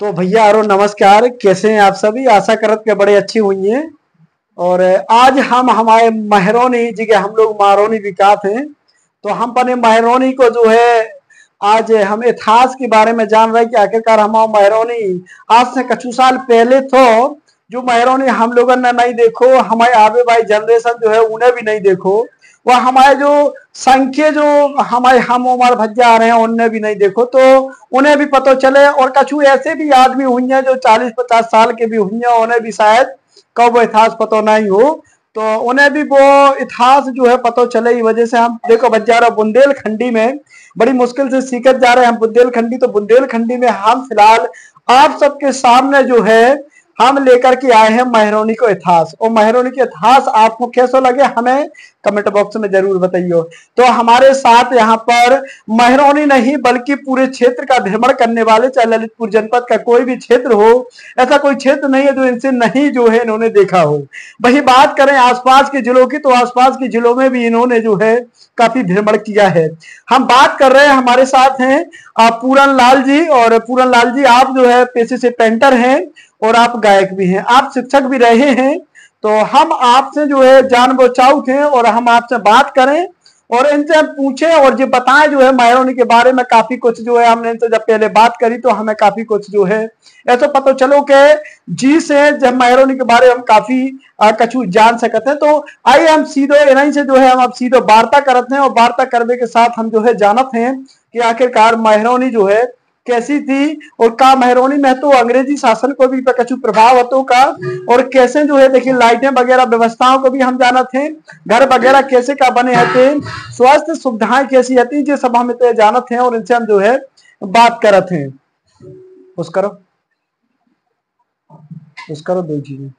तो भैया आरो नमस्कार, कैसे हैं आप सभी? आशा करत के बड़े अच्छी हुई हैं। और आज हम हमारे महरौनी जी के हम लोग महरौनी विकास हैं, तो हम अपने महरौनी को जो है आज हम इतिहास के बारे में जान रहे हैं कि आखिरकार हम महरौनी आज से कुछ साल पहले तो जो महरौनी हम लोगों ने नहीं देखो, हमारे आगे वाली जनरेशन जो है उन्हें भी नहीं देखो, वह हमारे जो संख्या जो हमारे हम उम्र भज्जा आ रहे हैं उन्हें भी नहीं देखो, तो उन्हें भी पता चले। और कछु ऐसे भी आदमी हुई हैं जो 40-50 साल के भी हुई हैं, उन्हें भी शायद कब वो इतिहास पता नहीं हो, तो उन्हें भी वो इतिहास जो है पता चले। इस वजह से हम देखो बच्चा बुंदेलखंडी में बड़ी मुश्किल से सीखत जा रहे हैं हम बुंदेलखंडी। तो बुंदेलखंडी में हम फिलहाल आप सबके सामने जो है हम लेकर के आए हैं महरौनी को इतिहास। और महरौनी के इतिहास आपको कैसा लगे हमें कमेंट बॉक्स में जरूर बताइए। तो हमारे साथ यहाँ पर महरौनी नहीं बल्कि पूरे क्षेत्र का भ्रमण करने वाले, चाहे ललितपुर जनपद का कोई भी क्षेत्र हो, ऐसा कोई क्षेत्र नहीं है जो इनसे नहीं जो है इन्होंने देखा हो। वही बात करें आसपास के जिलों की, तो आसपास के जिलों में भी इन्होंने जो है काफी भ्रमण किया है। हम बात कर रहे हैं, हमारे साथ हैं पूरन लाल जी। और पूरन लाल जी आप जो है पेशे से पेंटर हैं और आप गायक भी हैं, आप शिक्षक भी रहे हैं। तो हम आपसे जो है जान बचाव थे और हम आपसे बात करें और इनसे हम पूछें और ये बताएं जो है महरौनी के बारे में काफी कुछ जो है हमने इनसे जब पहले बात करी तो हमें काफी कुछ जो है ऐसा पता चलो कि जी से जब महरौनी के बारे में हम काफी कछु जान सकते हैं। तो आइए हम सीधे इन्हीं से जो है हम अब सीधे वार्ता करते हैं और वार्ता करने के साथ हम जो है जानते हैं कि आखिरकार महरौनी जो है कैसी थी और का महरौनी में तो अंग्रेजी शासन को भी कछु प्रभाव होतो का, और कैसे जो है देखिए लाइटें वगैरह व्यवस्थाओं को भी हम जाना थे, घर वगैरह कैसे का बने थे, स्वास्थ्य सुविधाएं कैसी होती, ये सब हम इतने जाना थे और इनसे हम जो है बात करते हैं। उस करो दो चीजें।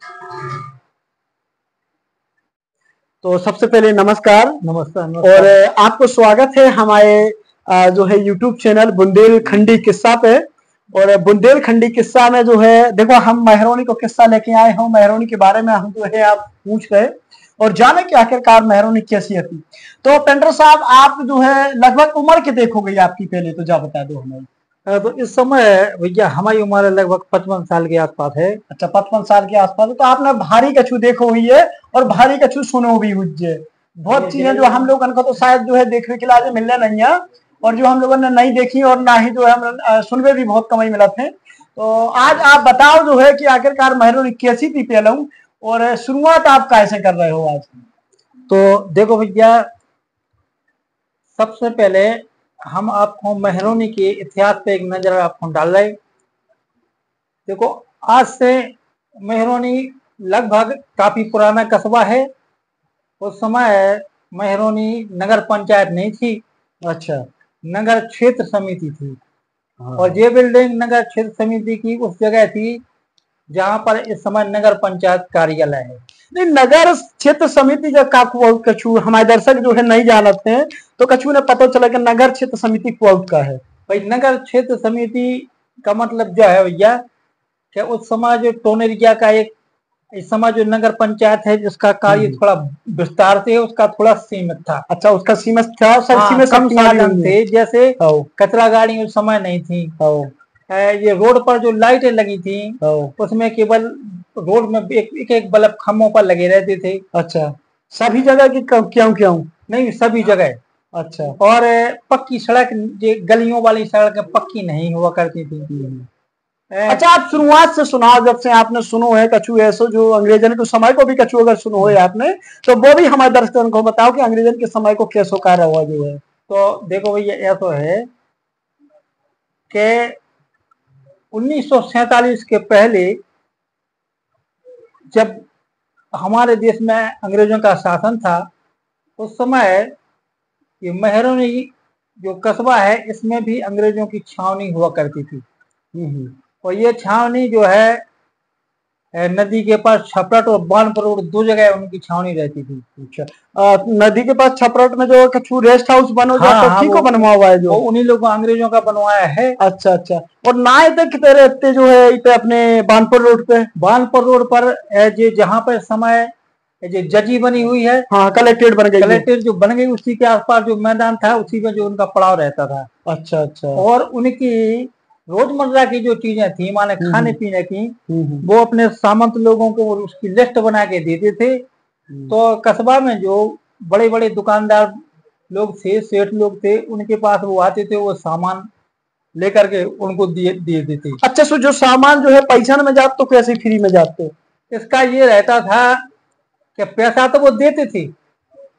तो सबसे पहले नमस्कार। नमस्कार। और आपको स्वागत है हमारे जो है YouTube चैनल बुंदेलखंडी किस्सा पे। और बुंदेलखंडी किस्सा में जो है देखो हम महरौनी को किस्सा लेके आए हैं, महरौनी के बारे में हम जो है आप पूछ गए और जाने कि आखिरकार महरौनी कैसी थी। तो पेंटर साहब आप जो है लगभग उम्र के देखोगे आपकी, पहले तो जा बता दो हमें। तो इस समय भैया हमारी उम्र लगभग 55 साल के आसपास है। अच्छा 55 साल के आसपास है, तो आपने भारी कछु देखो हुई है और भारी कछु सुनो भी हुई है। बहुत चीजें जो हम लोगों को तो शायद जो है देखने के लिए मिलने नहीं है, और जो हम लोगों ने नहीं देखी और ना ही जो है हम सुनवे भी बहुत कम ही मिला थे। तो आज आप बताओ जो है कि आखिरकार महरौनी कैसी थी पहले और शुरुआत आप कैसे कर रहे हो आज? तो देखो भैया सबसे पहले हम आपको महरौनी के इतिहास पे एक नजर आपको डाल रहे। देखो आज से महरौनी लगभग काफी पुराना कस्बा है। उस समय महरौनी नगर पंचायत नहीं थी, अच्छा नगर क्षेत्र समिति थी। और ये बिल्डिंग नगर क्षेत्र समिति की उस जगह थी जहां पर इस समय नगर पंचायत कार्यालय है। नहीं, नगर क्षेत्र समिति का कछु हमारे दर्शक जो है नहीं जानते हैं, तो कछु ने पता चला कि नगर क्षेत्र समिति का है। भाई नगर क्षेत्र समिति का मतलब जो है भैया कि उस समय जो टोनरिया का एक इस समय जो नगर पंचायत है जिसका कार्य थोड़ा विस्तार से उसका थोड़ा सीमित था। अच्छा उसका सीमित था, कम साधन थे, जैसे कचरा गाड़ी उस समय नहीं थी। ये रोड पर जो लाइटें लगी थी उसमें केवल रोड में एक बल्ब खम्भों पर लगे रहते थे। अच्छा सभी जगह की क्यों नहीं, सभी जगह। अच्छा और पक्की सड़क, गलियों वाली सड़क पक्की नहीं हुआ करती थी। अच्छा आप शुरुआत से सुनाओ, जब से आपने सुनो है कछु ऐसो जो अंग्रेजन के समय को भी कछु अगर सुनो है आपने, तो वो भी हमारे दर्शकों को बताओ कि अंग्रेजन के समय को कैसो कार्य हुआ जो है। तो देखो भैया ऐसा है कि 1947 के पहले जब हमारे देश में अंग्रेजों का शासन था उस समय ये महरौनी जो कस्बा है इसमें भी अंग्रेजों की छावनी हुआ करती थी। और ये छावनी जो है नदी के पास छपरट और बानपुर रोड दो जगह उनकी छावनी रहती थी। अच्छा नदी के पास छपरट में जो कछु रेस्ट हाउस बनो को बनवा हुआ है जो उन्हीं लोगों अंग्रेजों का बनवाया है। अच्छा अच्छा। और ना कितने रहते जो है इतने अपने बानपुर रोड पर जहाँ पर समय जो जजी बनी हुई है, हाँ कलेक्ट्रेट बन गई, कलेक्ट्रेट जो बन गई उसी के आसपास जो मैदान था उसी में जो उनका पड़ाव रहता था। अच्छा अच्छा। और उनकी रोजमर्रा की जो चीजें थी माने खाने पीने की, वो अपने सामंत लोगों को उसकी लिस्ट बना के देते थे। तो कस्बा में जो बड़े बड़े दुकानदार लोग थे, सेठ लोग थे, उनके पास वो आते थे, वो सामान लेकर के उनको दिए देते थे। अच्छा, सो जो सामान जो है पैसा में जाते तो कैसे फ्री में जाते? इसका ये रहता था कि पैसा तो वो देते थे,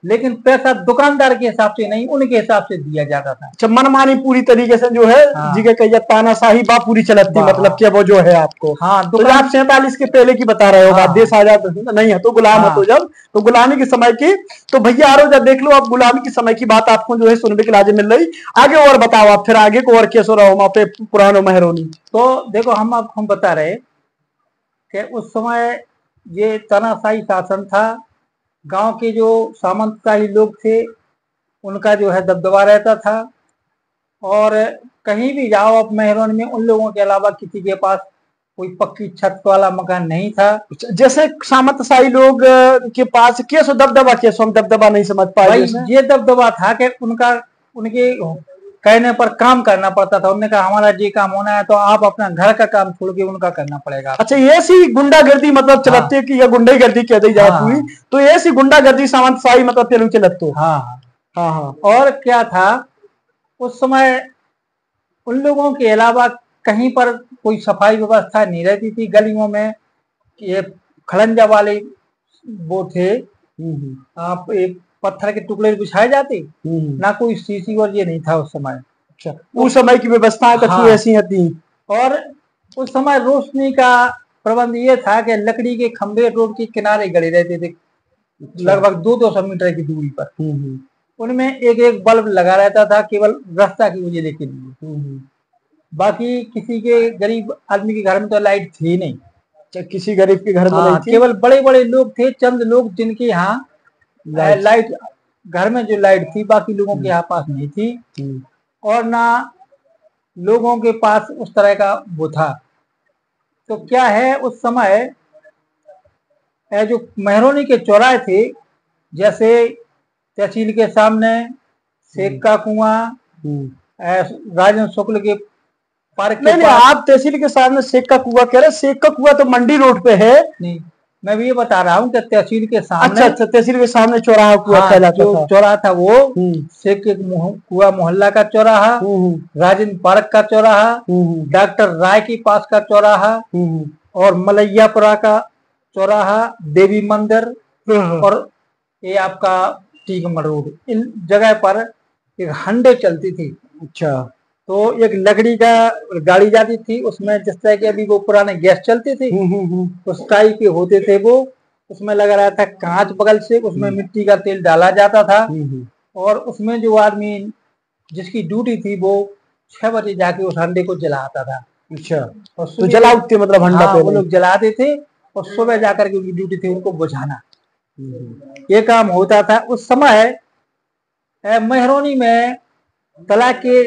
लेकिन पैसा दुकानदार के हिसाब से नहीं, उनके हिसाब से दिया जाता था। अच्छा, मनमानी पूरी तरीके से जो है जिगे कहिए तानाशाही बा पूरी चलती, मतलब कि वो जो है आपको। हाँ, तो आप 47 के पहले की बता रहे हो, देश आजाद नहीं है तो गुलाम है, तो जब तो गुलामी के समय की, तो भैया आरो जब देख लो, अब गुलामी के समय की बात आपको जो है सुनने के लाजे मिल रही। आगे और बताओ आप, फिर आगे को और कैसे रहो वहां पे पुरानो महरोनी। तो देखो, हम बता रहे कि उस समय ये तानाशाही शासन था। गांव के जो सामंतशाही लोग थे उनका जो है दबदबा रहता था, और कहीं भी जाओ आप महरोन में, उन लोगों के अलावा किसी के पास कोई पक्की छत वाला मकान नहीं था। जैसे सामंतशाही लोग के पास कैसो दबदबा, कैसो हम दबदबा नहीं समझ पाए। ये दबदबा था कि उनके कहने पर काम करना पड़ता था। उन्होंने कहा हमारा ये काम होना है तो आप अपना घर का काम छोड़ के उनका करना पड़ेगा। अच्छा, ऐसी गुंडागर्दी मतलब चलती है कि या गुंडागर्दी कह दी जाती हुई, तो ऐसी गुंडागर्दी सामंतशाही मतलब तेलुगु चलते। हाँ हाँ हाँ। और क्या था उस समय, उन लोगों के अलावा कहीं पर कोई सफाई व्यवस्था नहीं रहती थी। गलियों में ये खड़ंजा वाले वो थे, आप एक पत्थर के टुकड़े बिछाए जाते, ना कोई सीसी और ये नहीं था उस समय। अच्छा, उस समय की व्यवस्थाएं कुछ ऐसी थी। और उस समय रोशनी का प्रबंध ये था कि लकड़ी के खंभे रोड के किनारे गड़े रहते थे, लगभग 200 मीटर की दूरी पर। उनमें एक एक बल्ब लगा रहता था, केवल रास्ता की उजाले के लिए। बाकी किसी के गरीब आदमी के घर में तो लाइट थी नहीं। किसी गरीब के घर में नहीं थी। केवल बड़े बड़े लोग थे, चंद लोग जिनके यहाँ लाइट, घर में जो लाइट थी, बाकी लोगों के यहाँ पास नहीं थी। और ना लोगों के पास उस तरह का वो था। तो क्या है, उस समय जो महरोनी के चौराहे थे, जैसे तहसील के सामने शेख का कुआं, राजन शुक्ल के पार्क के नहीं, आप तहसील के सामने शेख का कुआं कह रहे। शेख का कुआं तो मंडी रोड पे है। नहीं, मैं भी ये बता रहा हूँ कि तहसील के सामने। अच्छा, तहसील के सामने चौराहा कुआं कहलाता था। चौराहा था वो शेख के कुआं मोहल्ला का चौराहा, राजन पार्क का चौराहा, डॉक्टर राय के पास का चौराहा, और मलैयापुरा का चौराहा, देवी मंदिर, और ये आपका टीकमगढ़ रोड। इन जगह पर एक हंडे चलती थी। अच्छा, तो एक लकड़ी का गाड़ी जाती थी, उसमें जिस तरह के अभी वो पुराने गैस चलते थे उस टाइप के होते थे वो। उसमें लगा रहा था कांच बगल से, उसमें मिट्टी का तेल डाला जाता था, और उसमें जो आदमी जिसकी ड्यूटी थी वो 6 बजे जाके उस हंडे को जलाता था। अच्छा, और तो जलाते मतलब हंडा पे वो लोग जलाते थे, और सुबह जाकर के उनकी ड्यूटी थी उनको बुझाना। ये काम होता था उस समय। महरोनी में तलाक के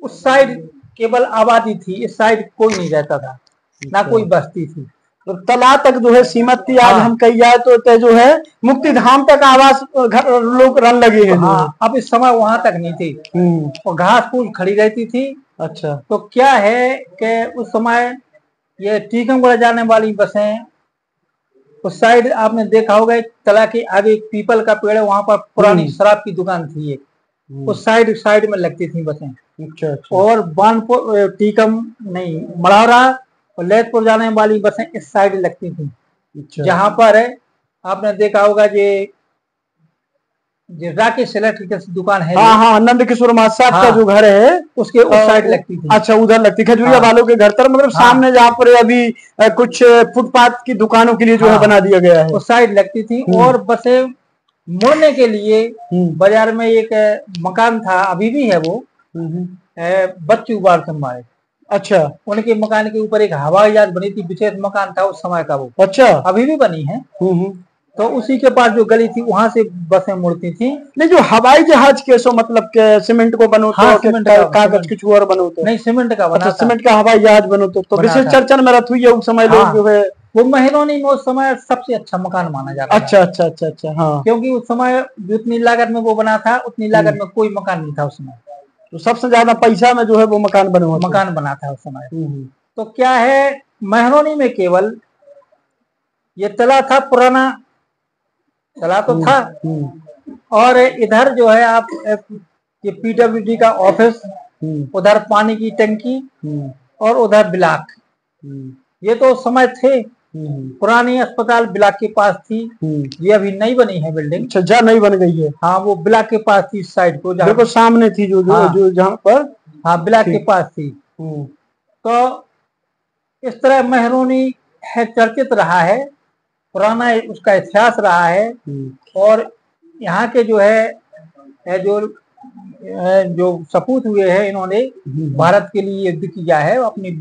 उस साइड केवल आबादी थी, इस साइड कोई नहीं रहता था, ना कोई बस्ती थी। तो तला तक जो है सीमित थी। आज हम कही जाए तो जो है मुक्ति धाम तक आवास घर लोग रन लगे हैं। अब इस समय वहां तक नहीं थी, और घास फूस खड़ी रहती थी। अच्छा, तो क्या है कि उस समय ये टीकमगढ़ जाने वाली बसें, उस साइड आपने देखा होगा तला के आगे एक पीपल का पेड़ है, वहां पर पुरानी शराब की दुकान थी एक, उस साइड में लगती थी बसें। अच्छा। और बानपुर, टीकम नहीं, मढ़ौरा और लैथपुर जाने वाली बसें इस साइड लगती थी। अच्छा। जहां पर आपने देखा होगा जो राकेश इलेक्ट्रिकल्स दुकान है, हाँ, नंद किशोर साहब का जो घर है उसके उस साइड लगती थी। अच्छा, उधर लगती खजूरिया वालों के घर तर, मतलब सामने जहाँ पर अभी कुछ फुटपाथ की दुकानों के लिए जो है बना दिया गया है, उस साइड लगती थी। और बसें मुड़ने के लिए बाजार में एक मकान था, अभी भी है वो, बच्चू बार संभाले। अच्छा, उनके मकान के ऊपर एक हवाई जहाज बनी थी, विशेष मकान था उस समय का वो। अच्छा, अभी भी बनी है। तो उसी के पास जो गली थी वहां से बसें मुड़ती थी। नहीं, जो हवाई जहाज कैसो मतलब के सीमेंट को बनो तो कागज कुछ और बनो तो नहीं, सीमेंट का बना। सीमेंट का हवाई जहाज बनो तो विशेष चर्चा में रथ हुई है उस समय। लोग जो है वो महरोनी में उस समय सबसे अच्छा मकान माना जाता था। अच्छा, हाँ, क्योंकि उस समय जितनी लागत में वो बना था उतनी लागत में कोई मकान नहीं था उसमें। तो सबसे ज्यादा पैसा में जो है वो मकान बने हुए मकान बना था उस समय। तो क्या है, महरौनी में केवल ये तला था, पुराना तला तो था, और इधर जो है आप ये पीडब्ल्यूडी का ऑफिस, उधर पानी की टंकी, और उधर ब्लॉक, ये तो उस समय थे। पुरानी अस्पताल ब्लॉक के पास थी, ये अभी नई बनी है बिल्डिंग। अच्छा, जहाँ नई बन गई है। हाँ, वो ब्लॉक के पास थी, इस साइड को बिल्कुल सामने थी, जो हाँ, जो जहाँ पर, हाँ, ब्लॉक के पास थी। तो इस तरह महरौनी है, चर्चित रहा है, पुराना उसका इतिहास रहा है। और यहाँ के जो है जो सपूत हुए हैं, इन्होंने भारत के लिए युद्ध किया है, अपनी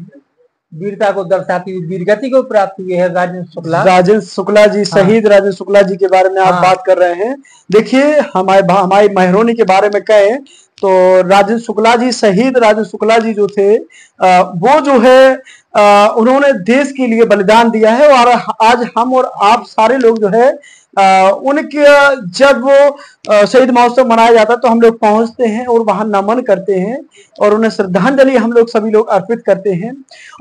वीरता को दर्शाती हुई वीरगति को प्राप्त हुए हैं राजेंद्र शुक्ला जी, शहीद राजेंद्र शुक्ला जी के बारे में आप बात कर रहे हैं। देखिए, हमारे महरौनी के बारे में कहें तो राजेंद्र शुक्ला जी, शहीद राजेंद्र शुक्ला जी जो थे, वो जो है उन्होंने देश के लिए बलिदान दिया है। और आज हम और आप सारे लोग जो है उनके, जब वो शहीद महोत्सव मनाया जाता है तो हम लोग पहुंचते हैं और वहां नमन करते हैं और उन्हें श्रद्धांजलि हम लोग सभी लोग अर्पित करते हैं।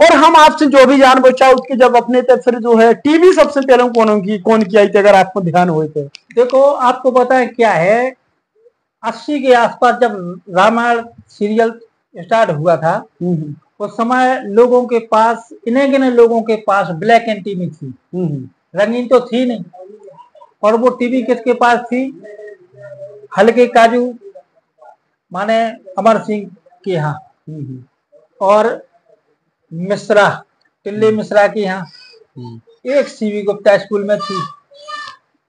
और हम आपसे जो भी जान बचा उसके जब अपने तक फिर जो है टीवी सबसे पहले कौन की आई थी, अगर आपको ध्यान हुए थे? देखो, आपको बताएं क्या है, 80 के आसपास जब रामायण सीरियल स्टार्ट हुआ था, उस समय लोगों के पास, इन्हें गिने लोगों के पास ब्लैक एंड टीवी थी, रंगीन तो थी नहीं। और वो टीवी किसके पास थी? हल्के काजू माने अमर सिंह के यहाँ, और मिश्रा, टिल्ले मिश्रा के यहाँ, एक सीवी गुप्ता स्कूल में थी।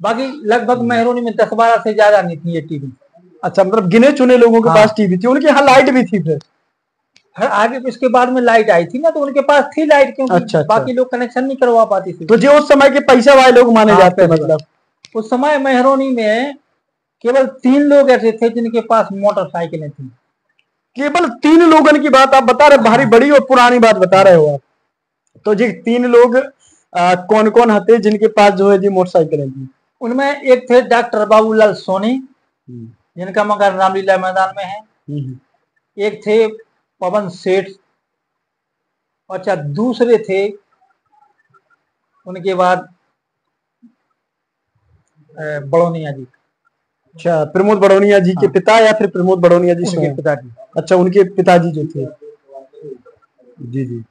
बाकी लगभग महरौनी में 10-12 से ज्यादा नहीं थी ये टीवी। अच्छा, मतलब गिने चुने लोगों के पास टीवी थी, उनके यहाँ लाइट भी थी। फिर आगे इसके बाद में लाइट आई थी ना, तो उनके पास थी लाइट, क्योंकि बाकी लोग कनेक्शन नहीं करवा पाती थी। तो जो उस समय के पैसा वाले लोग माने जाते हैं। मतलब उस समय महरौनी में केवल 3 लोग ऐसे थे जिनके पास मोटरसाइकिलें थी। केवल 3 लोगों की बात आप बता रहे, भारी बड़ी और पुरानी बात बता रहे हो आप। तो जी 3 लोग कौन कौन थे जिनके पास जो है जी मोटरसाइकिलें थी? उनमें एक थे डॉक्टर बाबूलाल सोनी, जिनका मकान रामलीला मैदान में है। एक थे पवन सेठ। अच्छा, दूसरे थे उनके बाद बड़ौनिया जी। अच्छा, प्रमोद बड़ौनिया जी के पिता, या फिर प्रमोद बड़ौनिया जी उनके पिताजी? अच्छा, उनके पिताजी जो थे। जी जी।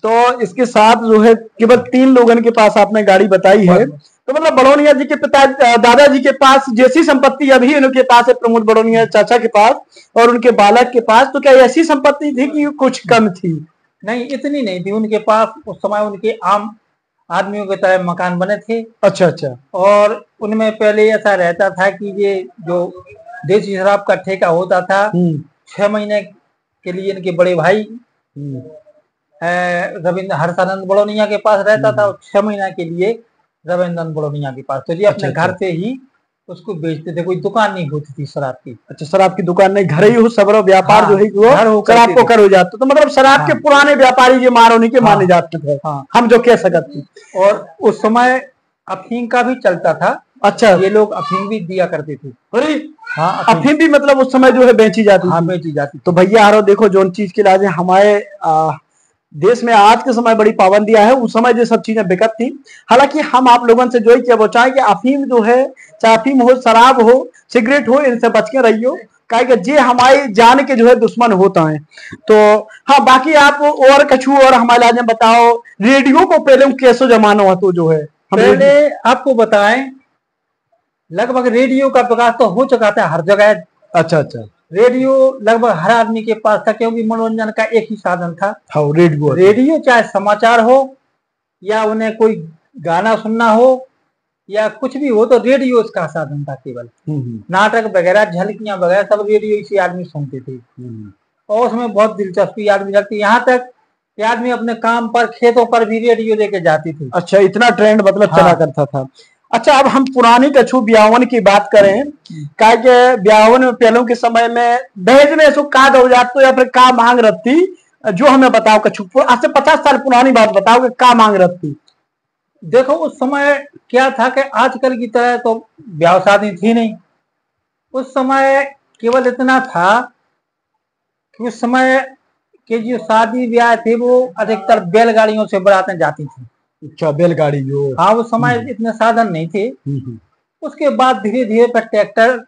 तो इसके साथ जो है केवल 3 लोगों के पास आपने गाड़ी बताई है। तो मतलब बड़ौनिया जी के पिता, दादाजी के पास जैसी संपत्ति अभी उनके पास है, प्रमोद बड़ौनिया चाचा के पास और उनके बालक के पास, तो क्या ऐसी संपत्ति थी कि कुछ कम थी? नहीं, इतनी नहीं थी उनके पास। उस समय उनके आम आदमियों की तरह मकान बने थे। अच्छा अच्छा। और उनमें पहले ऐसा रहता था कि ये जो देसी शराब का ठेका होता था, 6 महीने के लिए इनके बड़े भाई रविंद्र हर्षानंद बड़ौनिया के पास रहता था, और 6 महीना के लिए रविंद्र बड़ौनिया के पास। तो ये अपने घर से ही उसको बेचते थे, कोई दुकान नहीं होती थी शराब की। अच्छा, शराब की दुकान नहीं, घर ही हो, सब व्यापार जो है वो शराब को कर हो जाता। तो मतलब शराब के पुराने व्यापारी ये महरौनी के माने जाते थे, हम जो कह सकते। और उस समय अफीम का भी चलता था। अच्छा, ये लोग अफीम भी दिया करते थे। अरे हाँ, अफीम भी मतलब उस समय जो है बेची जाती थी। बेची जाती। तो भैया हारो देखो, जो चीज के लाजे हमारे देश में आज के समय बड़ी पाबंदियां है, उस समय जो सब चीजें बिकत थी। हालांकि हम आप लोगों से जो क्या चाहे कि अफीम जो है, चाहे अफीम हो, शराब हो, सिगरेट हो, इनसे बच के रहियो, कि जे हमारी जान के जो है दुश्मन होता है। तो हाँ, बाकी आप और कछु और हमारे लाजे बताओ, रेडियो को पहले कैसो जमाना हुआ तो जो है पहले आपको बताएं, लगभग रेडियो का विकास तो हो चुका था हर जगह। अच्छा अच्छा। रेडियो लगभग हर आदमी के पास था, क्योंकि मनोरंजन का एक ही साधन था। हाँ, रेडियो चाहे समाचार हो या उन्हें कोई गाना सुनना हो या कुछ भी हो, तो रेडियो इसका साधन था केवल। नाटक वगैरह, झलकियां वगैरह सब रेडियो से आदमी सुनते थे, और उसमें बहुत दिलचस्पी आदमी रखती। यहाँ तक कि आदमी अपने काम पर, खेतों पर भी रेडियो लेके जाती थी। अच्छा, इतना ट्रेंड मतलब चला करता था। अच्छा, अब हम पुरानी कछु ब्यावन की बात करें, क्या ब्यावन में पहलों के समय में दहेज में ऐसा का दो जातो या फिर का मांग रखती, जो हमें बताओ कछु आज से 50 साल पुरानी बात बताओ कि का मांग रखती? देखो उस समय क्या था कि आजकल की तरह तो ब्याह शादी थी नहीं। उस समय केवल इतना था कि उस समय के जो शादी ब्याह थे वो अधिकतर बैलगाड़ियों से बारातें जाती थी। अच्छा, बैलगाड़ी जो। हाँ, उस समय इतने साधन नहीं थे। हम्म। उसके बाद धीरे धीरे पर ट्रैक्टर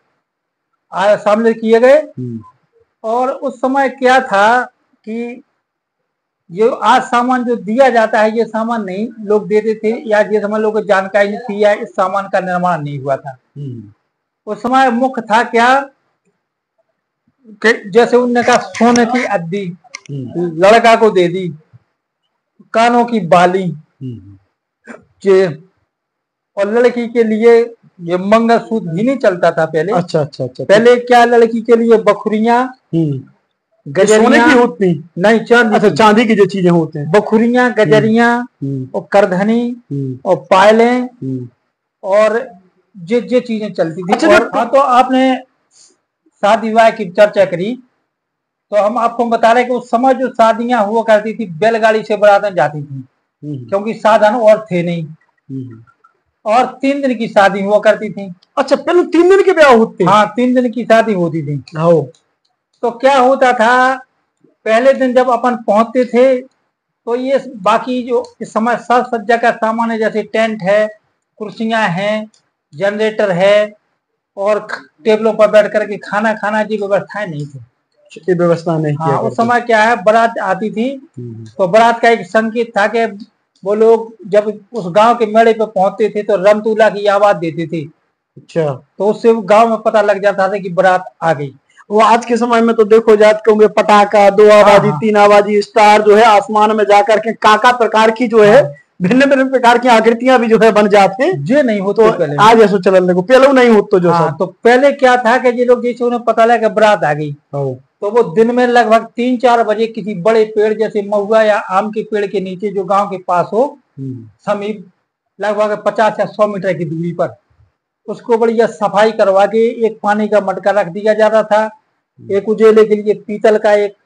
शामिल किए गए। और उस समय क्या था कि जो आज सामान जो दिया जाता है, ये सामान नहीं लोग देते थे, या ये समय लोगों को जानकारी नहीं थी, या इस सामान का निर्माण नहीं हुआ था। उस समय मुख्य था क्या कि जैसे उनने कहा सोने की अद्दी लड़का को दे दी, कानों की बाली, और लड़की के लिए ये मंगलसूत्र भी नहीं चलता था पहले। अच्छा अच्छा अच्छा। पहले क्या लड़की के लिए बखुरियां, सोने की होती नहीं, चांदी। अच्छा, चांदी की जो चीजें होते हैं, बखुरियां, गजरियां और करधनी और पायलें और ये चीजें चलती थी। अच्छा, और हाँ, तो आपने शादी विवाह की चर्चा करी, तो हम आपको बता रहे कि उस समय जो शादियां हुआ करती थी बैलगाड़ी से बारातें जाती थी, क्योंकि साधन और थे नहीं। और 3 दिन की शादी हुआ करती थी। अच्छा, पहले 3 दिन के ब्याह होते? हाँ, 3 दिन की शादी होती थी। तो क्या होता था, पहले दिन जब अपन पहुंचते थे तो ये बाकी जो इस समय साज सज्जा का सामान है, जैसे टेंट है, कुर्सियां हैं, जनरेटर है, और टेबलों पर बैठ करके खाना खाना की व्यवस्थाएं नहीं थी। ये व्यवस्था नहीं किया। हाँ, उस समय क्या है, बारात आती थी तो बारात का एक संकेत था कि वो लोग जब उस गांव के मेड़े पे पहुंचते थे तो रमतुल्ला की आवाज देते थे। अच्छा, तो उससे गांव में पता लग जाता था कि बारात आ गई। वो आज के समय में तो देखो जात के पटाखा, 2 आवाजी, 3 आवाजी, स्टार जो है आसमान में जाकर के काका प्रकार की जो है भिन्न भिन्न प्रकार की आकृतियां भी जो है बन जाते हैं। ये नहीं हो तो पहले, आज ऐसा चलन देखो, पहले नहीं हो तो जो सब। तो पहले क्या था कि ये लोग जैसे उन्हें पता लगा बारात आ गई तो वो दिन में लगभग 3-4 बजे किसी बड़े पेड़ जैसे महुआ या आम के पेड़ के नीचे जो गांव के पास हो समीप, लगभग 50 या 100 मीटर की दूरी पर, उसको बढ़िया सफाई करवा के एक पानी का मटका रख दिया जाता था। एक उजेले के लिए पीतल का एक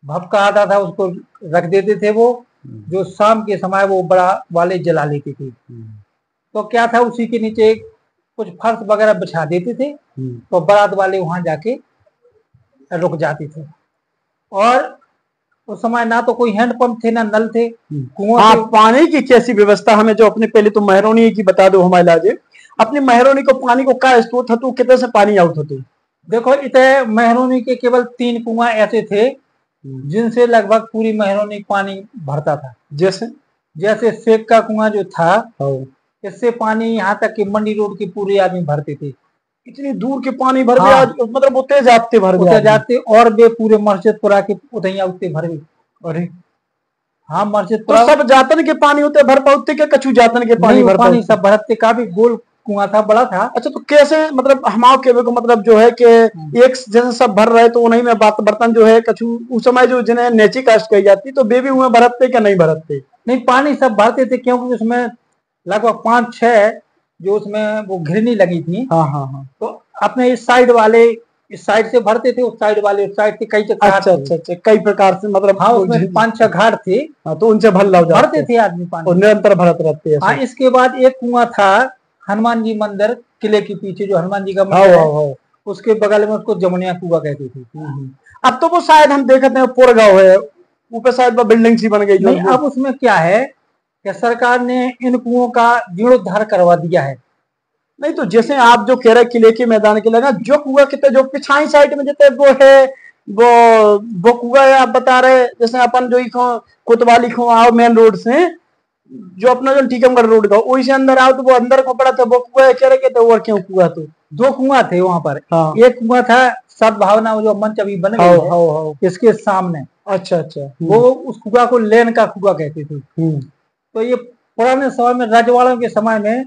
भपका आता था, उसको रख देते थे वो, जो शाम के समय वो बड़ा वाले जला लेते थे। तो क्या था, उसी के नीचे कुछ फर्श वगैरह बिछा देते थे, तो बारात वाले वहां जाके रुक जाते थे। और उस समय ना तो कोई हैंडपंप थे ना नल थे, कुआं हाँ, से। पानी की कैसी व्यवस्था हमें जो अपने पहले तो मेहरोनी की बता दो हमारे लाजे, अपनी मेहरोनी को पानी को क्या स्रोत हतो, कितने से पानी आउट हतो? देखो, इतने मेहरोनी के केवल 3 कुआं ऐसे थे जिनसे लगभग पूरी मेहरोनी पानी भरता था। जैसे शेख का कुआं जो था, इससे पानी यहाँ तक कि मंडी रोड के पूरे आदमी भरते थे। इतनी दूर के पानी भर गया, मतलब उतने जाते भर गया, उतने जाते, और वे पूरे मस्जिदपुरा के उतैया उतने भर गए। अरे हाँ, मस्जिदपुरा तो सब जातन के पानी होते भर पाते के कछु जातन के पानी भर पानी सब भरते, काफी गोल कुआं था, बड़ा था। अच्छा, तो कैसे, मतलब हमारे के को मतलब जो है कि एक जैसे सब भर रहे तो उन्हीं में बात बर्तन जो है कछु उस समय जो जिन्हें नेची कास्ट कही जाती तो बेबी हुए भरते क्या नहीं भरते? नहीं, पानी सब भरते थे, क्योंकि उसमें लगभग 5-6 जो उसमें वो घिरनी लगी थी। हाँ। तो अपने इस साइड वाले इस साइड से भरते थे, उस साइड वाले उस साइड से, कई अच्छा, कई प्रकार से, मतलब हाँ, उसमें 5-6 घाट थे। हाँ, तो उनसे भरते थे आदमी पानी, और निरंतर भरत रहते हैं। हाँ, इसके बाद एक कुआं था हनुमान जी मंदिर किले के पीछे, जो हनुमान जी का मंदिर है, उसके बगल में, उसको जमुनिया कुआं कहते थे। अब तो वो शायद हम देखते हैं पोरगांव है, ऊपर शायद वो बिल्डिंग सी बन गई। नहीं, अब उसमें क्या है कि सरकार ने इन कुओं का जीर्णोद्धार करवा दिया है। नहीं, तो जैसे आप जो कह रहे किले के मैदान के लगा जो कुआ कितने जो पिछाई साइड में जितने वो है, वो कुआ है आप बता रहे, जैसे अपन जो कोतवाली खो आओ मेन रोड से, जो अपना जो टीकमगढ़ रोड का वही से अंदर आओ तो वो अंदर को पड़ा था, वो कुआ कह रहे थे, और क्यों कुआ? तो 2 कुआं थे वहां पर। एक कुआं था सद्भावना, जो मंच अभी बन गई है इसके सामने। अच्छा, वो उस कुआ को लेन का कुआ कहते थे। तो ये पुराने समय में, रजवाड़ों के समय में,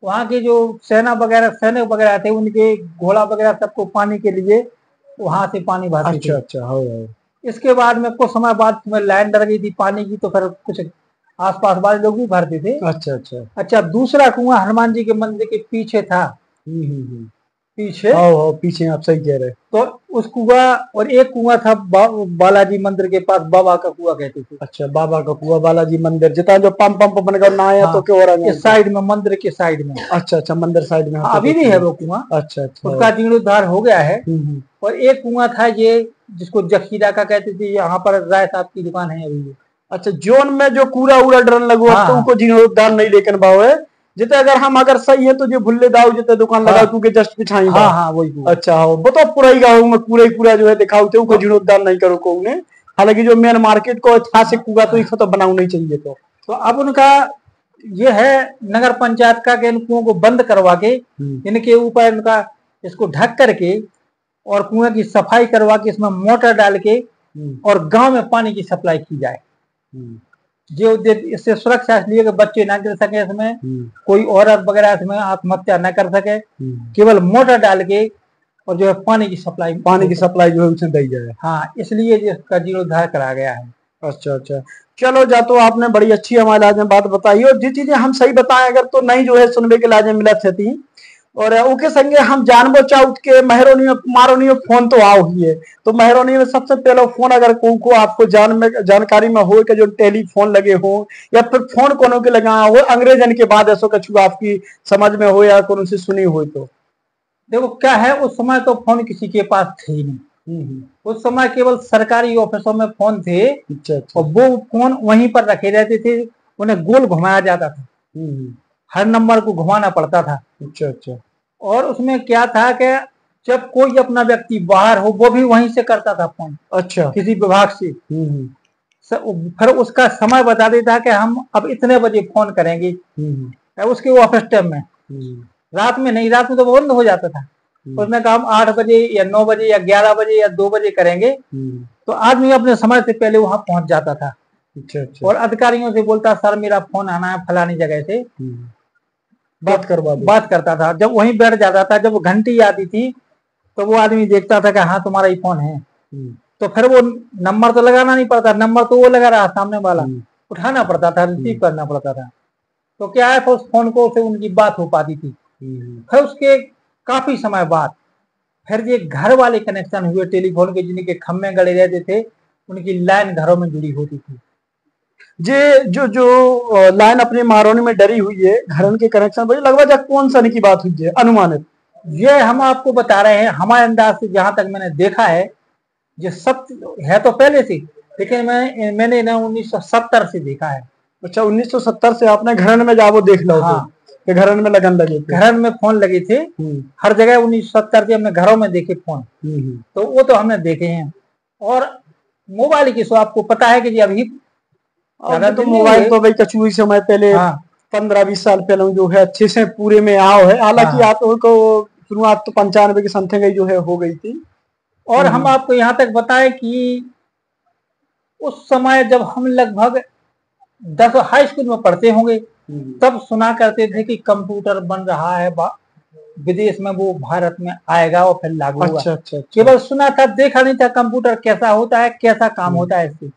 वहाँ के जो सैनिक वगैरह थे, उनके घोड़ा वगैरह सबको पानी के लिए वहां से पानी भरते थे। अच्छा। इसके बाद में कुछ समय बाद में लाइन डर गई थी पानी की, तो फिर कुछ आसपास वाले लोग भी भरते थे। अच्छा, दूसरा कुआं हनुमान जी के मंदिर के पीछे था। पीछे। हाँ पीछे, आप सही कह रहे हैं। तो उस कुआं, और एक कुआं था बालाजी मंदिर के पास, बाबा का कुआं कहते थे। अच्छा, बाबा का कुआं, बालाजी मंदिर जितना जो पंप पंप बन कर ना आया हाँ, तो क्यों हो रहा है इस साइड में, मंदिर के साइड में। अच्छा अच्छा, मंदिर साइड में होता अभी भी है वो कुआं। अच्छा अच्छा, उसका जीर्णोद्धार हो गया है। हम्म। और एक कुआं था ये, जिसको जखीरा का कहते थे, यहाँ पर राय साहब की दुकान है अभी भी। अच्छा, जोन में जो कूड़ा उड़ा डरन लगो हाँ, तो उनको जीर्णोद्धार नहीं लेकर बाव है जिते, अगर सही है तो जो भुल्ले दाऊ जिते दुकान लगा तू के जस्ट पिछाई हाँ हाँ, वही कुआं। अच्छा हो, वो तो पूरा ही गाँव में पूरा ही पूरा जो है दिखाओ थे उनको जीर्णोद्धार नहीं करो को उन्हें। हालांकि जो मेन मार्केट को ऐतिहासिक कुआं तो इसको तो बनाऊ नहीं चाहिए। तो अब उनका ये है नगर पंचायत का कि इन कुओं को बंद करवा के, इनके ऊपर इनका इसको ढक करके और कुएं की सफाई करवा के इसमें मोटर डाल के और गांव में पानी की सप्लाई की जाए। जो इससे सुरक्षा इसलिए कि बच्चे ना गिर सके इसमें, कोई औरत वगैरह इसमें आत्महत्या न कर सके, केवल मोटर डाल के और जो है पानी की सप्लाई जो है उसे दी जाए। हाँ, इसलिए इसका जीर्णोद्धार करा गया है। अच्छा अच्छा, चलो जा, तो आपने बड़ी अच्छी हमारे आज में बात बताई, और जी चीजें हम सही बताएं अगर तो नहीं जो है सुनने के लाजे मिला थी। और उनके संगे हम जानबो चाउत के मेहरोनी में मारोनी में फोन तो आओ ही है, तो मेहरोनी में सबसे पहले फोन अगर को आपको जानकारी में हो कि जो टेलीफोन लगे हो या फिर फोन कोनो के लगा हो अंग्रेजन के बाद ऐसा कछु आपकी समझ में हो या कौन सी सुनी हो। तो देखो क्या है, उस समय तो फोन किसी के पास थे ही नहीं। उस समय केवल सरकारी ऑफिसों में फोन थे। अच्छा अच्छा। और वो फोन वहीं पर रखे रहते थे, उन्हें गोल घुमाया जाता था, हर नंबर को घुमाना पड़ता था। अच्छा अच्छा। और उसमें क्या था कि जब कोई अपना व्यक्ति बाहर हो वो भी वहीं से करता था फोन। अच्छा, किसी विभाग से। फिर उसका समय बता देता कि हम अब इतने बजे फोन करेंगे, उसके ऑफिस टाइम में। रात में नहीं, रात में तो बंद हो जाता था। उसने कहा हम 8 बजे या 9 बजे या 11 बजे या 2 बजे करेंगे, तो आदमी अपने समय से पहले वहां पहुंच जाता था। अच्छा अच्छा। और अधिकारियों से बोलता सर मेरा फोन आना है फलानी जगह से, बात करता था। जब वहीं बैठ जाता था, जब घंटी आती थी तो वो आदमी देखता था कि हाँ तुम्हारा ही फोन है। तो फिर वो नंबर तो लगाना नहीं पड़ता, नंबर तो वो लगा रहा सामने वाला, उठाना पड़ता था, रिसीव करना पड़ता था। तो क्या है, उस फोन को से उनकी बात हो पाती थी। फिर उसके काफी समय बाद फिर ये घर वाले कनेक्शन हुए टेलीफोन के, जिनके खम्भे गड़े रहते थे, उनकी लाइन घरों में जुड़ी होती थी। जे जो जो लाइन अपने महारानी में डरी हुई है, घरन के कनेक्शन भाई लगभग कौन सा की बात हुई है अनुमानित? ये हम आपको बता रहे हैं हमारे अंदाज से, जहां तक मैंने देखा है। ये सब है तो पहले से, लेकिन मैंने ना 1970 से देखा है। अच्छा, 1970 से आपने घरन में जाओ देख लो? हाँ, कि घरन में लगन लगे थे, घरन में फोन लगे थे हर जगह। 1970 से हमने घरों में देखे फोन, तो वो तो हमने देखे हैं। और मोबाइल की सो आपको पता है कि जी अभी तो मोबाइल तो भाई कछु ही समय पहले, 15-20 साल पहले जो है अच्छे से पूरे में आओ है। हालांकि आपको शुरुआत तो 95 की समथिंग जो है हो गई थी। और हम आपको यहाँ तक बताएं कि उस समय जब हम लगभग 10 हाई स्कूल में पढ़ते होंगे, तब सुना करते थे कि कंप्यूटर बन रहा है विदेश में, वो भारत में आएगा और फिर लागू होगा। अच्छा। केवल सुना था, देखा नहीं था कंप्यूटर कैसा होता है, कैसा काम होता है, इससे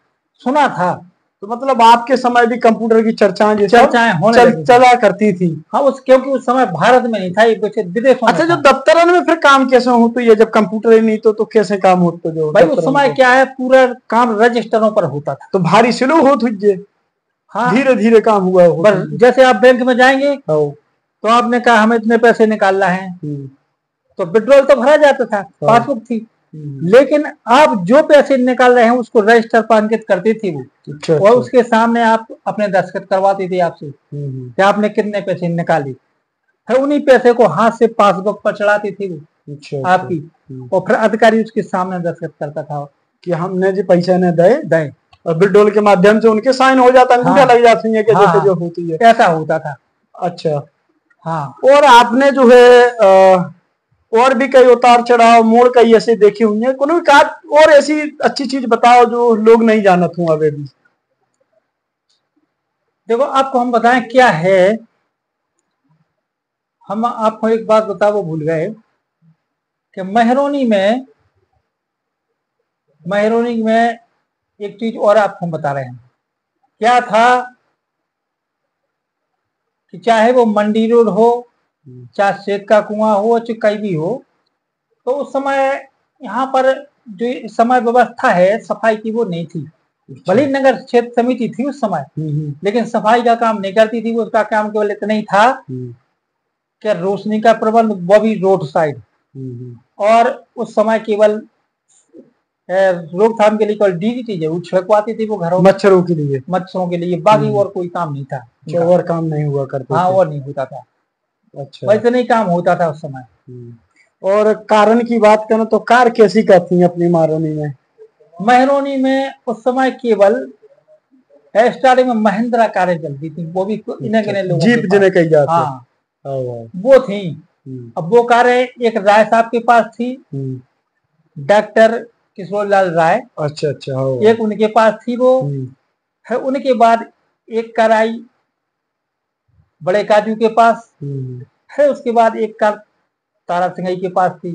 सुना था। तो मतलब आपके समय भी कंप्यूटर की चर्चाएं चला करती थी? हाँ, क्योंकि उस समय भारत में नहीं था, विदेशों में। अच्छा, जो दफ्तर में फिर काम कैसे होता है जब कंप्यूटर ही नहीं तो कैसे काम होता? जो भाई उस समय क्या है, पूरा काम रजिस्टरों पर होता था, तो भारी स्लो होती है। हाँ, धीरे धीरे काम हुआ। जैसे आप बैंक में जाएंगे तो आपने कहा हमें इतने पैसे निकालना है, तो विड्रॉल तो भरा जाता था, पासबुक थी। लेकिन आप जो पैसे निकाल रहे हैं उसको रजिस्टर पर अंकित करती थी वो। अच्छा। और उसके सामने आप अपने दस्तखत करवाती थी आपसे कि आपने कितने पैसे निकाले। फिर उन्हीं पैसे को हाथ से पासबुक पर चढ़ाती थी वो। अच्छा। आपकी। और फिर अधिकारी उसके सामने दस्तखत करता था कि हमने जो पैसे ने दे, और विड्रॉल के माध्यम से उनके साइन हो जाता, अंगूठा लग जाती है कि जैसे जो होती है, ऐसा होता था। अच्छा। हाँ, और आपने जो है और भी कई उतार चढ़ाव मोड़ कई ऐसे देखे हुए हैं, कोनो और ऐसी अच्छी चीज बताओ जो लोग नहीं जानत हूँ अभी भी। देखो आपको हम बताएं क्या है, हम आपको एक बात बता वो भूल गए कि मेहरोनी में एक चीज और आपको हम बता रहे हैं। क्या था कि चाहे वो मंडी रोड हो, चाहे शेख का कुआं हो, चाहे कहीं भी हो, तो उस समय यहाँ पर जो इस समय व्यवस्था है सफाई की वो नहीं थी। भले ही नगर क्षेत्र समिति थी उस समय, लेकिन सफाई का काम नहीं करती थी। वो उसका काम केवल इतना ही था कि रोशनी का प्रबंध, वो भी रोड साइड, और उस समय केवल रोकथाम के लिए केवल डीडीटी जरूर छिड़कवाती थी वो घरों मच्छरों के लिए, बाकी और कोई काम नहीं था। और काम नहीं हुआ करते हाँ, थे। और नहीं होता था। अच्छा, वैसे नहीं काम होता था उस समय। और कारण की बात करें तो कार कैसी का थी अपनी महरौनी में? महरौनी में उस समय केवल स्टार्टिंग में महिंद्रा कारें चलती थी, वो भी इन्हें गिने लोगों जीप जिन्हें कही जाती। हाँ, वो थी। अब वो कारें एक राय साहब के पास थी, डॉक्टर किशोर लाल राय। अच्छा, एक उनके पास थी वो। है उनके बाद एक कार आई बड़े काजू के पास, है उसके बाद एक कार तारा सिंघई के पास थी।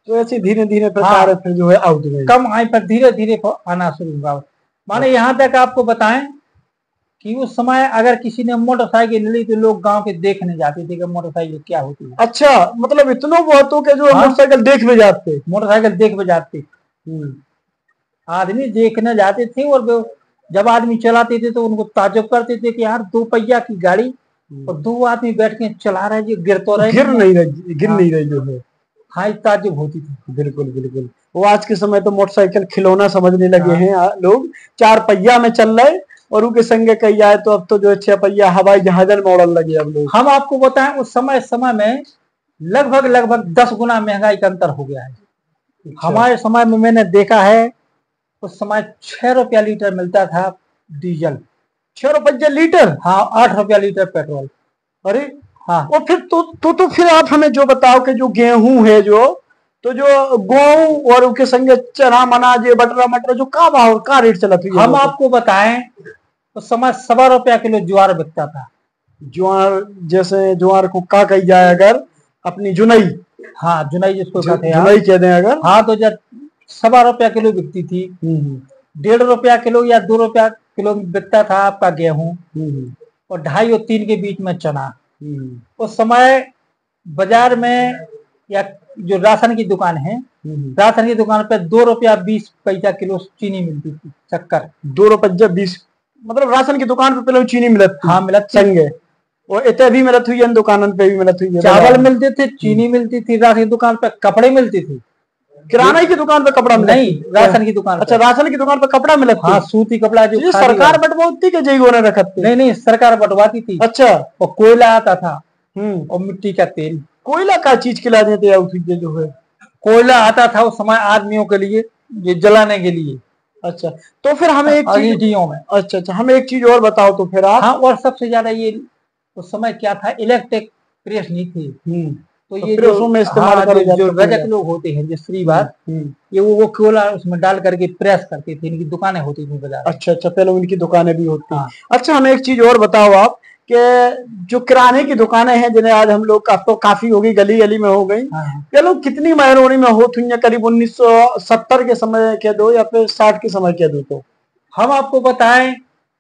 तो ऐसे धीरे धीरे प्रकार फिर जो है आउट गई, कम आई पर धीरे धीरे आना शुरू हुआ। माने यहाँ तक आपको बताएं कि उस समय अगर किसी ने मोटरसाइकिल ली तो लोग गांव के देखने जाते थे कि मोटरसाइकिल क्या होती है। अच्छा, मतलब इतना बहुत हो कि जो मोटरसाइकिल देख में जाते, मोटरसाइकिल देख में जाते, आदमी देखने जाते थे। और जब आदमी चलाते थे तो उनको ताज्जुब करते थे कि यार 2 पहिया की गाड़ी और 2 आदमी बैठ के चला रहे, जो गिर तो रहे, गिर नहीं रही जो है। हाँ, ताज्जुब होती थी। बिल्कुल। वो आज के समय तो मोटरसाइकिल खिलौना समझने लगे हैं लोग। 4 पहिया में चल रहे और उनके संगे कही जाए तो अब तो जो 6 पहिया हवाई जहाजन मॉडल लगे अब लोग। हम आपको बताएं उस समय में लगभग 10 गुना महंगाई का अंतर हो गया है। हमारे समय में मैंने देखा है उस समय 6 रुपया लीटर मिलता था डीजल। 6 रुपया लीटर? हाँ, 8 रुपया लीटर पेट्रोल। अरे हाँ, और फिर तो फिर आप हमें जो बताओ कि जो गेहूं है जो गेहूं और उनके संगे चना अनाज बटरा मटर जो का रेट चला था? हम आपको बताएं उस समय 7 रुपया किलो ज्वार बिकता था। ज्वार, जैसे ज्वार को का कही जाए अगर अपनी जुनई, हाँ जुनई जिसको कहते हैं, जुनई कह दें अगर, हाँ, तो जब 7 रुपया किलो बिकती थी, 1.5 रुपया किलो या 2 रुपया किलो बिकता था आपका गेहूं, और 2.5 और 3 के बीच में चना। उस समय बाजार में या जो राशन की दुकान है, राशन की दुकान पे 2 रुपया 20 पैसा किलो चीनी मिलती थी, शक्कर 2 रुपया 20, मतलब राशन की दुकान पे पहले चीनी मिलत थी। हाँ, मिलत संगे और इतने भी मिलत हुई, दुकानों पे भी मिलत हुई। चावल मिलते थे, चीनी मिलती थी, राशन की दुकान पे कपड़े मिलती थी। किराना की दुकान पे कपड़ा नहीं, राशन की दुकान। अच्छा, राशन की दुकान पे कपड़ा मिलता? हाँ, सूती कपड़ा जो सरकार बंटवाती के जई गोने रखते? नहीं, सरकार बंटवाती थी। अच्छा, और कोयला आता था और मिट्टी का तेल। कोयला का चीज खिला देते हैं जो है? कोयला आता था उस समय आदमियों के लिए, ये जलाने के लिए। अच्छा, तो फिर हमें एक चीज में, अच्छा, हमें एक चीज और बताओ तो फिर आप। हाँ, और सबसे ज्यादा ये उस समय क्या था, इलेक्ट्रिक प्रेस नहीं थी। तो ये जो में इस्तेमाल जो रजक लोग होते हैं, जो स्त्रीवाद, ये वो कोयला उसमें डाल करके प्रेस करते थे। इनकी दुकानें होती थी बाजार। अच्छा, पहले उनकी दुकानें भी होती। अच्छा, हमें एक चीज और बताओ आप कि जो किराने की दुकानें हैं जिन्हें आज हम लोग तो काफी हो गई, गली गली में हो गई, ये लोग कितनी महरौनी में होती हैं? करीब 1970 के समय कह दो या फिर 60 के समय कह दो। तो हम आपको बताएं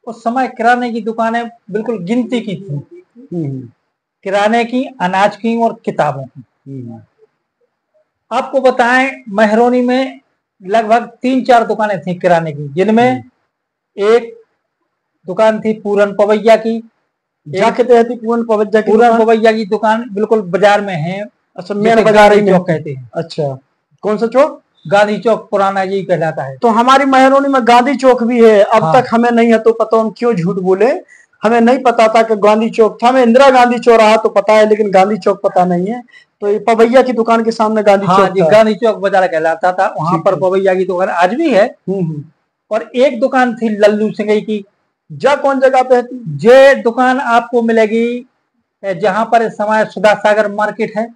उस समय किराने की दुकानें बिल्कुल गिनती की थी, किराने की, अनाज की और किताबों की। आपको बताएं महरौनी में लगभग 3-4 दुकानें थी किराने की, जिनमें एक दुकान थी पूरन पवैया की। पूरन पवैया की दुकान बिल्कुल बाजार में है। अच्छा, मेन बाजार ही चौक कहते हैं। अच्छा, कौन सा चौक? गांधी चौक पुराना यही कहलाता है। तो हमारी महरौनी में गांधी चौक भी है। अब तक हमें नहीं है तो पता, हम क्यों झूठ बोले, हमें नहीं पता था कि गांधी चौक था। हमें इंदिरा गांधी चौराहा तो पता है, लेकिन गांधी चौक पता नहीं है। तो ये पवैया की दुकान के सामने गांधी चौक था। गांधी चौक बाजार कहलाता था। वहां पर पवैया की दुकान आज भी है। और एक दुकान थी लल्लू सिंघई की। कौन जगह पे है? ये दुकान आपको मिलेगी जहां पर इस समय सुधा सागर मार्केट है,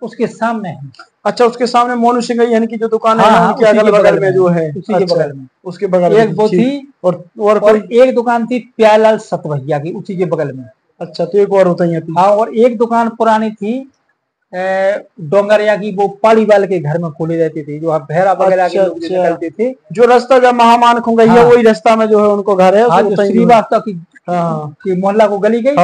उसके सामने है। अच्छा, उसके सामने मोनू सिंघई यानी कि जो दुकान है, उनके अगल बगल में जो है, उसी के बगल में, उसके बगल में एक वो थी। और एक दुकान थी प्यालाल सतवैया की, उसी के बगल में। अच्छा, तो एक और होता ही। हाँ, और एक दुकान पुरानी थी डोंगरिया की, वो पालीवाल के घर में खोली रहती थी, जो भैरा वगैरह के लोग निकलते थे। जो रास्ता जब महामान खुंगई है, वही रास्ता में जो है उनको घर है। जो श्रीवास्तव की मोहल्ला को गली गई,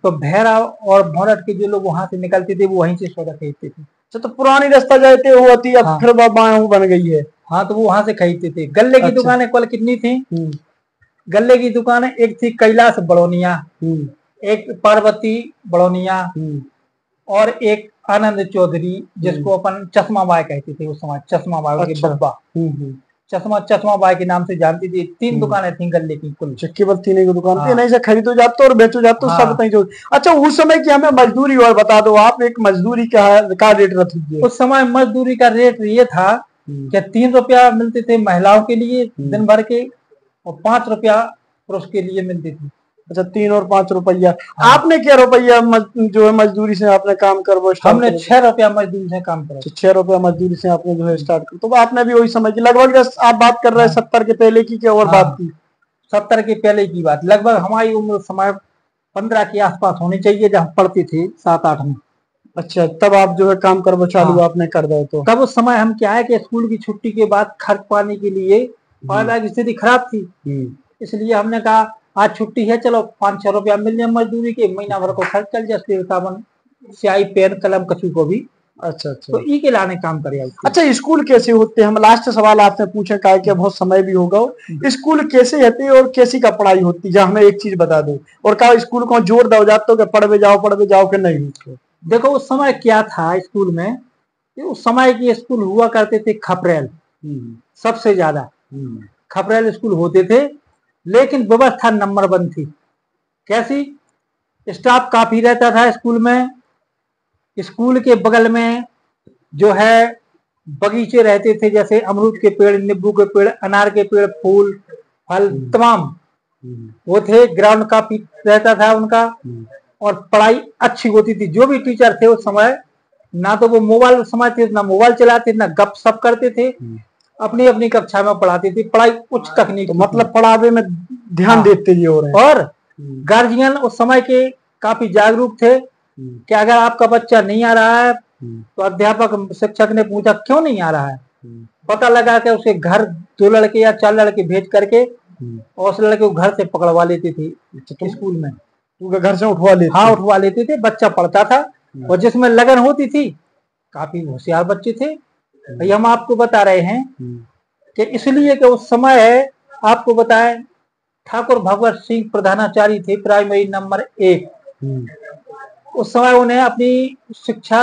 तो भैरा और भौरट के जो लोग वहां से निकलते थे वो वहीं से सौदा खरीदते थे। तो पुरानी रास्ता जाते वो होती, अब फिर बाएं बन गई है। हाँ, तो वो वहां से खरीदते थे। गल्ले की दुकानें कल कितनी थी? गल्ले की दुकानें एक थी कैलाश बड़ोनिया, एक पार्वती बड़ोनिया, और एक आनंद चौधरी, जिसको अपन चश्मा बाई कहते थे उस समय। चश्मा बाई के बब्बा, चश्मा बाई के नाम से जानती थी। 3 दुकानें थी गल्ले की कुल। केवल 3 की दुकान थी। नहीं से खरीदो जाते और बेचो जाते सब तई जो। अच्छा, उस समय की हमें मजदूरी और बता दो आप, एक मजदूरी का रेट रखिए। उस समय मजदूरी का रेट ये था कि 3 रुपया मिलते थे महिलाओं के लिए दिन भर के, और 5 रुपया पुरुष के लिए मिलती थी। अच्छा, 3 और 5 रुपया। आपने क्या रुपया जो है मजदूरी से आपने काम कर वो? हमने 6 रुपया मजदूरी से काम करा। 6 रुपया मजदूरी से आपने जो है स्टार्ट कर। तो आपने भी वही समय की लगभग, आप बात कर रहे हैं 70 के पहले की, क्या और बात की? 70 के पहले की बात। लगभग हमारी उम्र समय 15 के आसपास होनी चाहिए जब पढ़ती थी 7-8 में। अच्छा, तब आप जो है काम कर वो चालू आपने कर दो। तो तब उस समय हम क्या है कि स्कूल की छुट्टी के बाद खर्च पाने के लिए पाला की स्थिति खराब थी, इसलिए हमने कहा आज छुट्टी है, चलो 5-6 रुपया मिल जाए मजदूरी के, महीना भर को खर्च चल जाए, साबुन स्याही पेन कलम कछु को भी। अच्छा, तो ई के लाने काम करे। अच्छा, स्कूल कैसे होते हैं? हम लास्ट सवाल आपसे पूछे का कि बहुत समय भी होगा, स्कूल कैसे होते और कैसी का पढ़ाई होती है? हमें एक चीज बता दो, और का स्कूल को जोर दो जाते हो कि पढ़ में जाओ कि नहीं? देखो उस समय क्या था स्कूल में, उस समय की स्कूल हुआ करते थे खपरेल, सबसे ज्यादा खपरेल स्कूल होते थे, लेकिन व्यवस्था नंबर 1 थी। कैसी? स्टाफ काफी रहता था स्कूल में। स्कूल के बगल में जो है बगीचे रहते थे, जैसे अमरूद के पेड़, नींबू के पेड़, अनार के पेड़, फूल फल तमाम वो थे। ग्राउंड काफी रहता था उनका, और पढ़ाई अच्छी होती थी। जो भी टीचर थे उस समय, ना तो वो मोबाइल समझते, ना मोबाइल चलाते, ना गप सप करते थे, अपनी अपनी कक्षा में पढ़ाते थे। पढ़ाई उच्च तकनीक, तो मतलब पढ़ावे में ध्यान देते ही हो रहे हैं। और गार्जियन उस समय के काफी जागरूक थे कि अगर आपका बच्चा नहीं आ रहा है तो अध्यापक शिक्षक ने पूछा क्यों नहीं आ रहा है, पता लगा कि उसके घर 2 लड़के या 4 लड़के भेज करके और उस लड़के को घर से पकड़वा लेते थे स्कूल में, घर से उठवा लेते। हाँ, उठवा लेते थे। बच्चा पढ़ता था और जिसमें लगन होती थी, काफी होशियार बच्चे थे। भैया हम आपको बता रहे हैं कि इसलिए कि उस समय आपको बताएं ठाकुर भगवत सिंह प्रधानाचार्य थे, प्राइमरी नंबर 1। उस समय उन्हें अपनी शिक्षा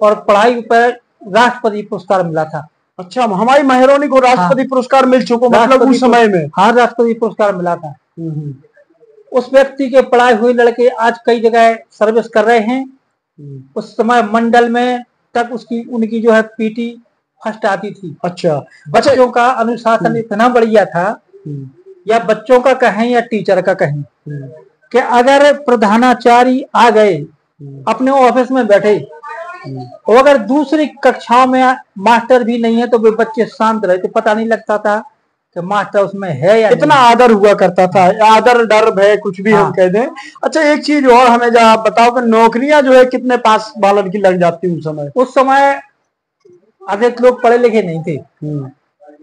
और पढ़ाई पर राष्ट्रपति पुरस्कार मिला था। अच्छा, हमारी महरौनी को राष्ट्रपति पुरस्कार मिल चुका, मतलब उस समय में? हाँ, राष्ट्रपति पुरस्कार मिला था। उस व्यक्ति के पढ़ाए हुए लड़के आज कई जगह सर्विस कर रहे हैं। उस समय मंडल में तक उनकी जो है पीटी फर्स्ट आती थी। अच्छा, बच्चों का अनुशासन इतना बढ़िया था, या बच्चों का कहें या टीचर का कहें, कि अगर प्रधानाचार्य आ गए अपने ऑफिस में बैठे, और अगर दूसरी कक्षाओं में मास्टर भी नहीं है तो वे बच्चे शांत रहते, पता नहीं लगता था कि मास्टर उसमें है या इतना नहीं। आदर हुआ करता था, आदर डर भय कुछ भी हम कह दें। अच्छा, एक चीज और हमें जरा आप बताओ कि नौकरियां जो है कितने पास बालन की लग जाती उस समय? उस समय अधिक लोग पढ़े लिखे नहीं थे।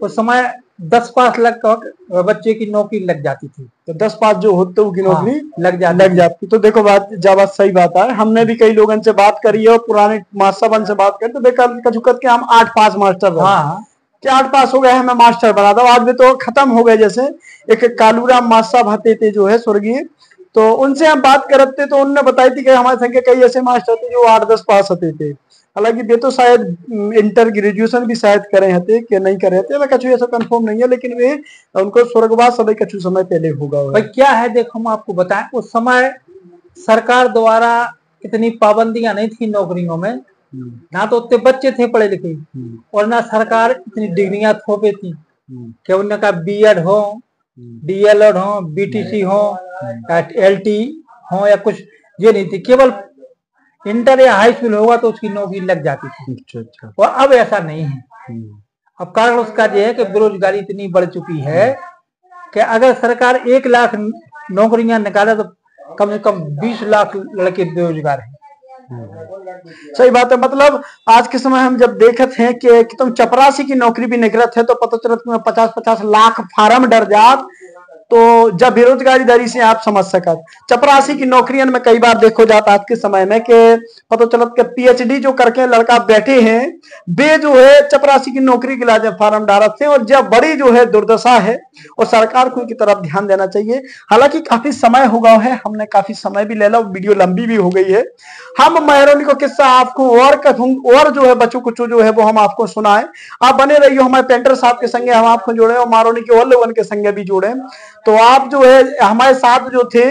उस समय 10 पास लगभग बच्चे की नौकरी लग जाती थी। तो 10 पास जो होते उनकी नौकरी लग जाती। तो देखो बात सही बात है। हमने भी कई लोगों से बात करी है और पुराने मास्टर से बात करी, तो बेकार कचुकत के हम 8 पास मास्टर, 8 पास हो गए, हमें मास्टर बना दो। आज भी तो खत्म हो गए। जैसे एक कालूराम मास्टर साहब आते थे जो है स्वर्गीय, तो उनसे हम बात करते तो उन्होंने बताई थी कि हमारे संग कई ऐसे मास्टर थे जो 8-10 पास होते थे। हालांकि वे तो शायद इंटर ग्रेजुएशन भी शायद करे थे कि नहीं करे थे, मैं कछु ऐसा कंफर्म नहीं है, लेकिन वे उनको स्वर्गवास समय कछु समय पहले होगा। भाई क्या है, देखो हम आपको बताएं, उस समय सरकार द्वारा इतनी पाबंदियां नहीं थी नौकरियों में, ना तो उतने बच्चे थे पढ़े लिखे, और ना सरकार इतनी डिग्रियां थोपे थी कि उनका बीएड हो, डीएलएड हो, बीटीसी हो, एलटी हो या कुछ, ये नहीं थी। केवल इंटर या हाई स्कूल होगा तो उसकी नौकरी लग जाती थी। और अब ऐसा नहीं है। अब कारण उसका यह है कि बेरोजगारी इतनी बढ़ चुकी है कि अगर सरकार 1 लाख नौकरियां निकाले तो कम से कम 20 लाख लड़के बेरोजगार हैं। सही बात है। मतलब आज के समय हम जब देखते हैं कि तुम चपरासी की नौकरी भी निकलत है तो पता चलत 50-50 लाख फार्म डर जात, तो जब बेरोजगारी दरी से आप समझ सकत चपरासी की नौकरियन में कई बार देखो जाता आज के समय में कि पता चलत के पीएचडी जो करके लड़का बैठे हैं वे जो है चपरासी की नौकरी के लिए फार्म डालते हैं, और जब बड़ी जो है दुर्दशा है और सरकार को इनकी तरफ ध्यान देना चाहिए। हालांकि काफी समय हो गया है, हमने काफी समय भी ले ला, वीडियो लंबी भी हो गई है। हम मेहरौनी को किस्सा आपको और जो है बच्चों कुछ जो है वो हम आपको सुनाए। आप बने रहिए हमारे पेंटर साहब के संगे, हम आपको जोड़े और मारोनी के और लोगों के संगे भी जोड़े। तो आप जो है हमारे साथ जो थे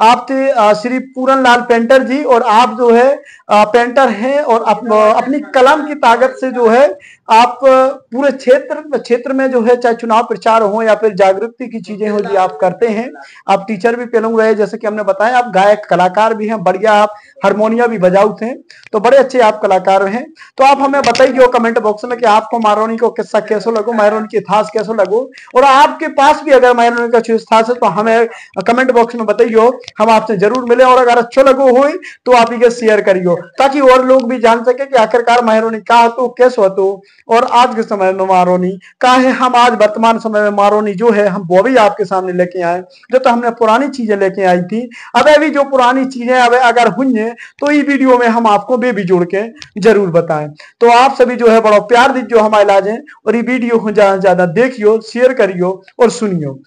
आप थे श्री पूरन लाल पेंटर जी, और आप जो है पेंटर हैं और अपनी कलम की ताकत से जो है आप पूरे क्षेत्र में जो है चाहे चुनाव प्रचार हो या फिर जागृति की चीजें हो जी आप करते हैं। आप टीचर भी पेलुंग रहे, जैसे कि हमने बताया, आप गायक कलाकार भी हैं, बढ़िया आप हारमोनिया भी बजाते हैं, तो बड़े अच्छे आप कलाकार हैं। तो आप हमें बताइए कमेंट बॉक्स में कि आपको मारोनी को किस्सा कैसे लगो, मारोनी के इतिहास कैसे लगो, और आपके पास भी अगर मारोनी का इतिहास है तो हमें कमेंट बॉक्स में बताइए, हम आपसे जरूर मिले। और अगर अच्छा लगो हो तो आप इसे शेयर करियो ताकि और लोग भी जान सके कि आखिरकार मारोनी का हो, कैसे हो, और आज के समय में मारोनी का है। हम आज वर्तमान समय में मारोनी जो है हम वो भी आपके सामने लेके आए, जो तो हमने पुरानी चीजें लेके आई थी। अब अभी जो पुरानी चीजें अब अगर हुई है तो इस वीडियो में हम आपको वे भी जोड़ के जरूर बताएं। तो आप सभी जो है बड़ा प्यार दीजिए हमारे इलाज है, और ये वीडियो को ज्यादा से ज्यादा देखियो, शेयर करियो और सुनियो।